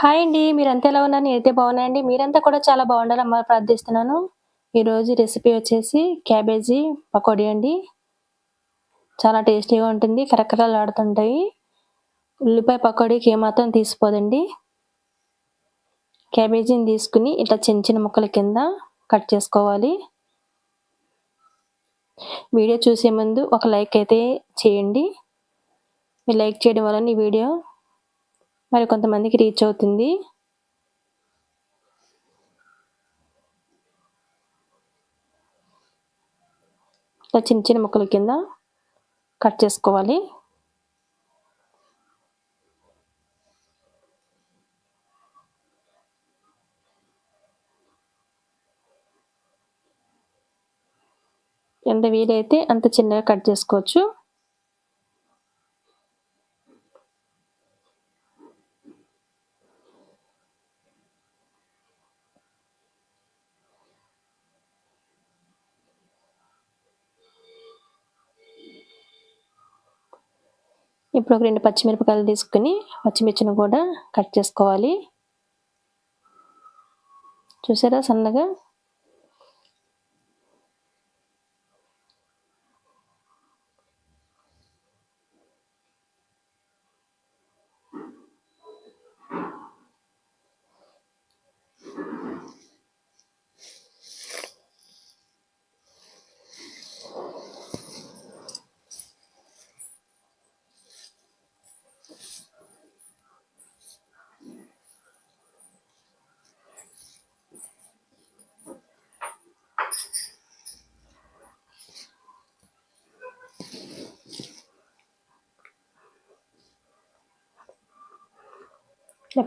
Hi అండి. మీరంతా ఎలా ఉన్నారు? నేనైతే బాగున్నానండి. మీరంతా కూడా చాలా బాగుండాలని ప్రార్థిస్తున్నాను. ఈరోజు రెసిపీ వచ్చేసి క్యాబేజీ పకోడీ అండి. చాలా టేస్టీగా ఉంటుంది. కరకరలాడుతుంటాయి. ఉల్లిపాయ పకోడీకి ఏమాత్రం తీసిపోదండి. క్యాబేజీని తీసుకొని ఇట్లా చిన్న చిన్న ముక్కల కింద కట్ చేసుకోవాలి. వీడియో చూసే ముందు ఒక లైక్ అయితే చేయండి. మీరు లైక్ చేయడం వలన ఈ వీడియో మరి కొంతమందికి రీచ్ అవుతుంది. ఇట్లా చిన్న చిన్న ముక్కల కింద కట్ చేసుకోవాలి. ఎంత వీలైతే అంత చిన్నగా కట్ చేసుకోవచ్చు. ఇప్పుడు ఒక 2 పచ్చిమిరపకాయలు తీసుకొని పచ్చిమిర్చిని కూడా కట్ చేసుకోవాలి. చూసారా సన్నగా.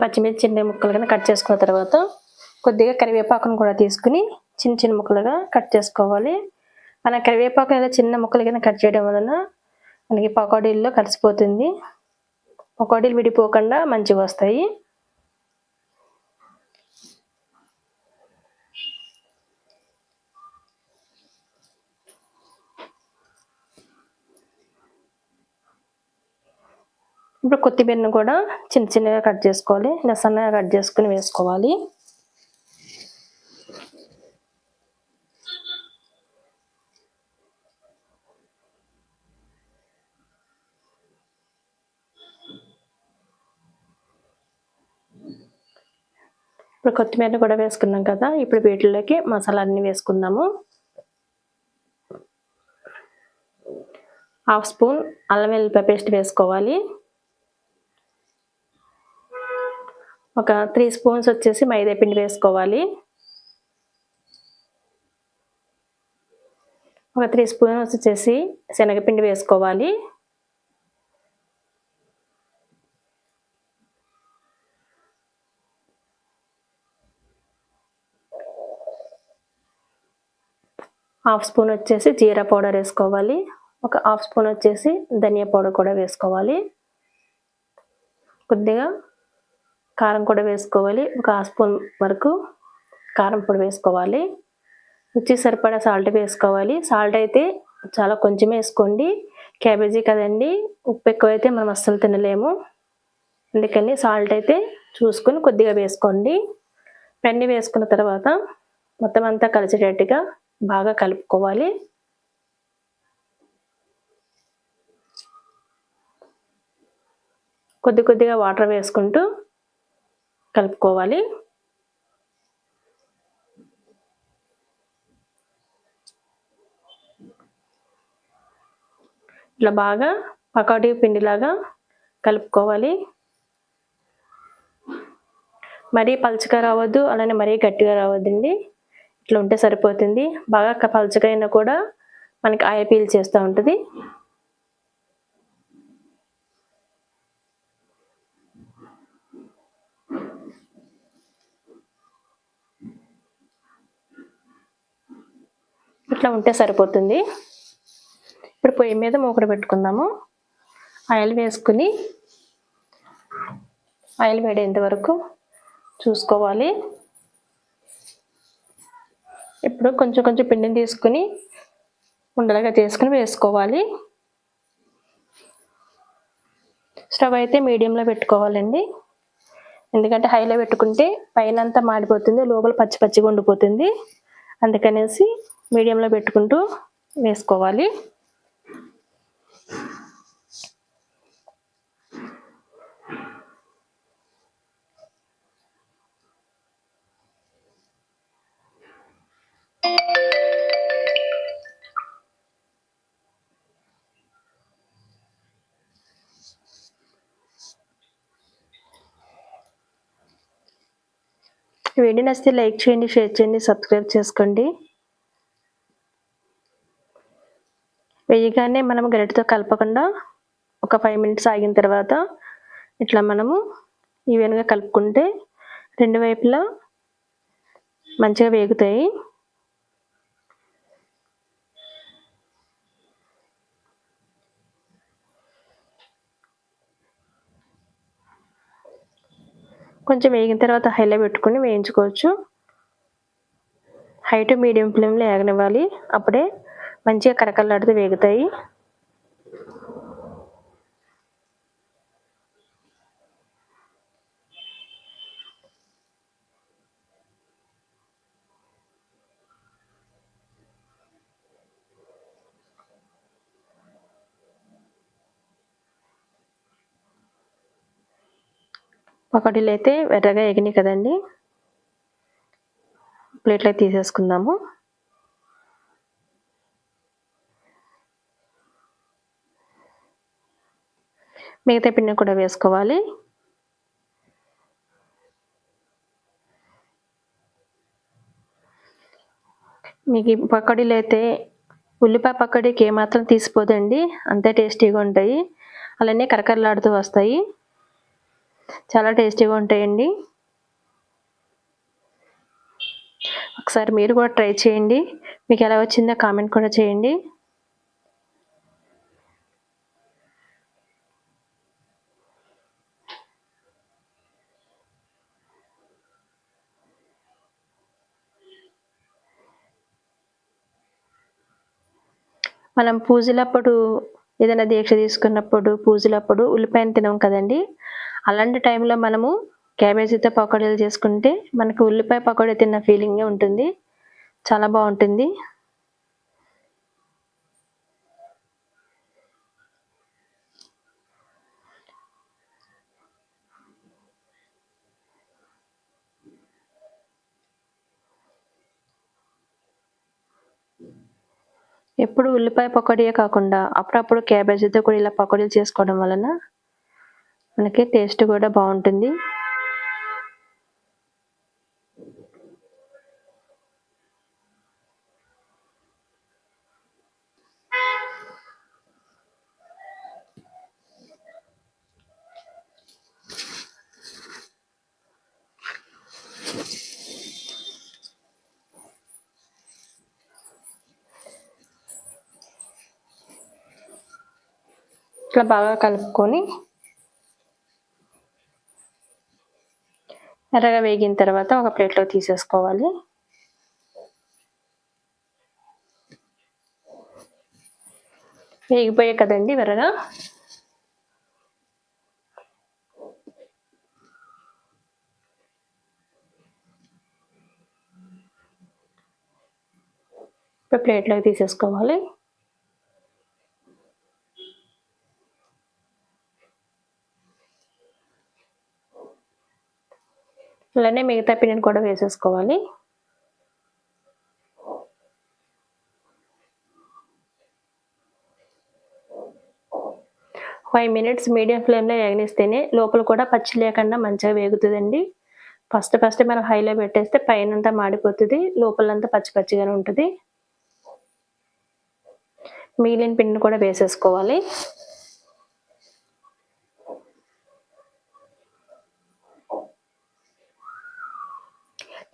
పచ్చిమిర్చి చిన్న ముక్కలుగా కట్ చేసుకున్న తర్వాత కొద్దిగా కరివేపాకును కూడా తీసుకుని చిన్న చిన్న ముక్కలుగా కట్ చేసుకోవాలి. మన కరివేపాకు ఇలా చిన్న ముక్కలు కింద కట్ చేయడం వలన మనకి పకోడీల్లో కలిసిపోతుంది. పకోడీలు విడిపోకుండా మంచిగా వస్తాయి. ఇప్పుడు కొత్తిమీరను కూడా చిన్న చిన్నగా కట్ చేసుకోవాలి. ఇలా సన్నగా కట్ చేసుకుని వేసుకోవాలి. ఇప్పుడు కొత్తిమీరను కూడా వేసుకున్నాం కదా. ఇప్పుడు వీటిలోకి మసాలా అన్ని వేసుకుందాము. 1/2 స్పూన్ అల్లం వెల్లుల్లిపాయ పేస్ట్ వేసుకోవాలి. ఒక 3 స్పూన్స్ వచ్చేసి మైదా పిండి వేసుకోవాలి. ఒక 3 స్పూన్స్ వచ్చేసి శనగపిండి వేసుకోవాలి. హాఫ్ స్పూన్ వచ్చేసి జీరా పౌడర్ వేసుకోవాలి. ఒక 1/2 స్పూన్ వచ్చేసి ధనియా పౌడర్ కూడా వేసుకోవాలి. కొద్దిగా కారం కూడా వేసుకోవాలి. ఒక 1/2 స్పూన్ వరకు కారం పొడి వేసుకోవాలి. రుచికి సరిపడా సాల్ట్ వేసుకోవాలి. సాల్ట్ అయితే చాలా కొంచెమే వేసుకోండి. క్యాబేజీ కదండి, ఉప్పు ఎక్కువైతే మనం అస్సలు తినలేము. అందుకని సాల్ట్ అయితే చూసుకొని కొద్దిగా వేసుకోండి. ఇవన్నీ వేసుకున్న తర్వాత మొత్తం అంతా కలిసేటట్టుగా బాగా కలుపుకోవాలి. కొద్దిగా వాటర్ వేసుకుంటూ కలుపుకోవాలి. ఇట్లా బాగా పకోడీ పిండిలాగా కలుపుకోవాలి. మరీ పలుచగా రావద్దు, అలానే మరీ గట్టిగా రావద్దండి. ఇట్లా ఉంటే సరిపోతుంది. బాగా పలుచగా అయినా కూడా మనకి ఆయిల్ పీల్ చేస్తూ ఉంటుంది. ఇట్లా ఉంటే సరిపోతుంది. ఇప్పుడు పొయ్యి మీద మూకుడు పెట్టుకుందాము. ఆయిల్ వేసుకుని ఆయిల్ వేడేంత వరకు చూసుకోవాలి. ఇప్పుడు కొంచెం పిండిని తీసుకుని ఉండలుగా చేసుకుని వేసుకోవాలి. స్టవ్ అయితే మీడియంలో పెట్టుకోవాలండి. ఎందుకంటే హైలో పెట్టుకుంటే పైన అంతా మాడిపోతుంది, లోపల పచ్చి పచ్చిగా ఉండిపోతుంది. అందుకనేసి మీడియంలో పెట్టుకుంటూ వేసుకోవాలి. వీడియో నచ్చితే లైక్ చేయండి, షేర్ చేయండి, సబ్స్క్రైబ్ చేసుకోండి. వేయగానే మనం గరిటెతో కలపకుండా ఒక 5 మినిట్స్ ఆగిన తర్వాత ఇట్లా మనము ఈవెన్గా కలుపుకుంటే 2 వైపులా మంచిగా వేగుతాయి. కొంచెం వేగిన తర్వాత హైలో పెట్టుకొని వేయించుకోవచ్చు. హై టు మీడియం ఫ్లేమ్లో వేగనివ్వాలి. అప్పుడే మంచిగా కరకరలాడుతూ వేగుతాయి. పకోడీలు అయితే ఎర్రగా ఎగినాయి కదండి, ప్లేట్లో తీసేసుకుందాము. మిగతా పిండిని కూడా వేసుకోవాలి. మీకు ఈ పకోడీలు అయితే ఉల్లిపాయ పకోడీకి ఏమాత్రం తీసిపోదండి, అంతే టేస్టీగా ఉంటాయి. అలానే కరకరలాడుతూ వస్తాయి, చాలా టేస్టీగా ఉంటాయండి. ఒకసారి మీరు కూడా ట్రై చేయండి. మీకు ఎలా వచ్చిందో కామెంట్ కూడా చేయండి. మనం పూజలప్పుడు ఏదైనా దీక్ష తీసుకున్నప్పుడు పూజలప్పుడు ఉల్లిపాయను తినం కదండి, అలాంటి టైంలో మనము క్యాబేజీతో పకోడీలు చేసుకుంటే మనకు ఉల్లిపాయ పకోడీ తిన్న ఫీలింగే ఉంటుంది, చాలా బాగుంటుంది. ఎప్పుడు ఉల్లిపాయ పకోడీయే కాకుండా అప్పుడప్పుడు క్యాబేజీతో కూడా ఇలా పకోడీలు చేసుకోవడం వలన మనకి టేస్ట్ కూడా బాగుంటుంది. ఇట్లా బాగా కలుపుకొని ఎర్రగా వేగిన తర్వాత ఒక ప్లేట్లో తీసేసుకోవాలి. వేగిపోయాయి కదండి ఎర్రగా. ఇప్పుడు ప్లేట్లోకి తీసేసుకోవాలి. అలానే మిగతా పిండిని కూడా వేసేసుకోవాలి. ఫైవ్ మినిట్స్ మీడియం ఫ్లేమ్లో వేగనిస్తేనే లోపల కూడా పచ్చి లేకుండా మంచిగా వేగుతుందండి. ఫస్ట్ మనం హైలో పెట్టేస్తే పైనంతా మాడిపోతుంది, లోపలంతా పచ్చి పచ్చిగానే ఉంటుంది. మిగిలిన పిండిని కూడా వేసేసుకోవాలి.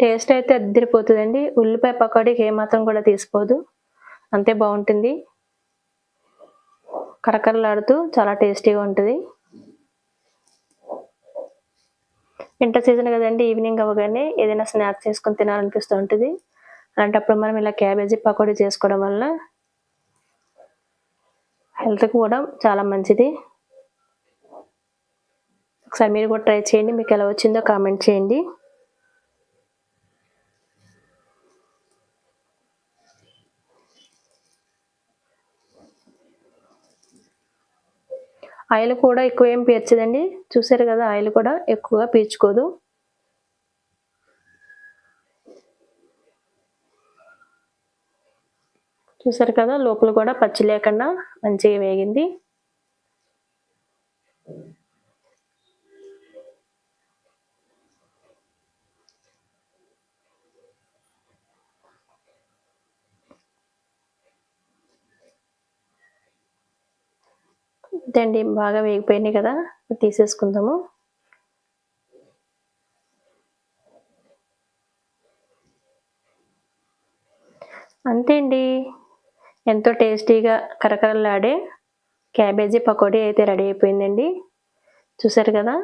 టేస్ట్ అయితే అద్దరిపోతుందండి. ఉల్లిపాయ పకోడీకి ఏమాత్రం కూడా తీసిపోదు, అంతే బాగుంటుంది. కరకరలాడుతూ చాలా టేస్టీగా ఉంటుంది. వింటర్ సీజన్ కదండి, ఈవినింగ్ అవ్వగానే ఏదైనా స్నాక్స్ చేసుకొని తినాలనిపిస్తూ ఉంటుంది. అలాంటప్పుడు మనం ఇలా క్యాబేజీ పకోడీ చేసుకోవడం వల్ల హెల్త్కి కూడా చాలా మంచిది. ఒకసారి మీరు కూడా ట్రై చేయండి. మీకు ఎలా వచ్చిందో కామెంట్ చేయండి. ఆయిల్ కూడా ఎక్కువ ఏం పీల్చదండి. చూసారు కదా, ఆయిల్ కూడా ఎక్కువగా పీల్చుకోదు. చూసారు కదా, లోపల కూడా పచ్చి లేకుండా మంచిగా వేగింది. అండి, బాగా వేగిపోయినాయి కదా, తీసేసుకుందాము. అంతే అండి, ఎంతో టేస్టీగా కరకరలాడే క్యాబేజీ పకోడీ అయితే రెడీ అయిపోయిందండి. చూసారు కదా,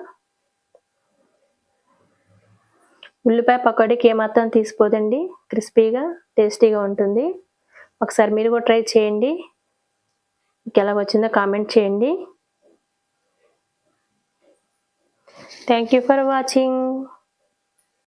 ఉల్లిపాయ పకోడీకి ఏమాత్రం తీసిపోదండి. క్రిస్పీగా టేస్టీగా ఉంటుంది. ఒకసారి మీరు కూడా ట్రై చేయండి. మీకు ఎలా వచ్చిందో కామెంట్ చేయండి. Thank you for watching.